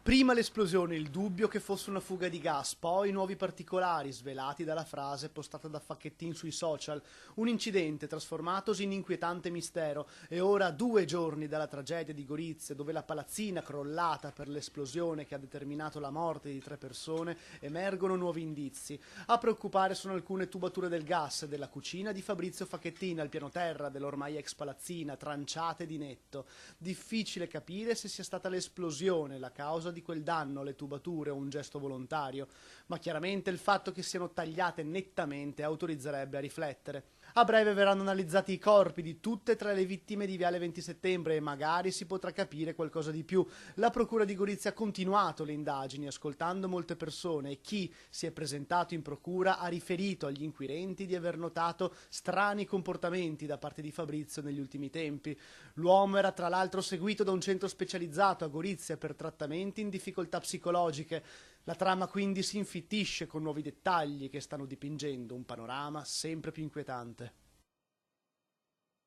Prima l'esplosione, il dubbio che fosse una fuga di gas, poi nuovi particolari svelati dalla frase postata da Facchettin sui social, un incidente trasformatosi in inquietante mistero e ora, a 2 giorni dalla tragedia di Gorizia, dove la palazzina crollata per l'esplosione che ha determinato la morte di 3 persone, emergono nuovi indizi. A preoccupare sono alcune tubature del gas della cucina di Fabrizio Facchettin al piano terra dell'ormai ex palazzina, tranciate di netto. Difficile capire se sia stata l'esplosione la causa di quel danno alle tubature o un gesto volontario, ma chiaramente il fatto che siano tagliate nettamente autorizzerebbe a riflettere. A breve verranno analizzati i corpi di tutte e 3 le vittime di Viale 20 Settembre e magari si potrà capire qualcosa di più. La Procura di Gorizia ha continuato le indagini, ascoltando molte persone, e chi si è presentato in procura ha riferito agli inquirenti di aver notato strani comportamenti da parte di Fabrizio negli ultimi tempi. L'uomo era tra l'altro seguito da un centro specializzato a Gorizia per trattamenti in difficoltà psicologiche. La trama quindi si infittisce con nuovi dettagli che stanno dipingendo un panorama sempre più inquietante.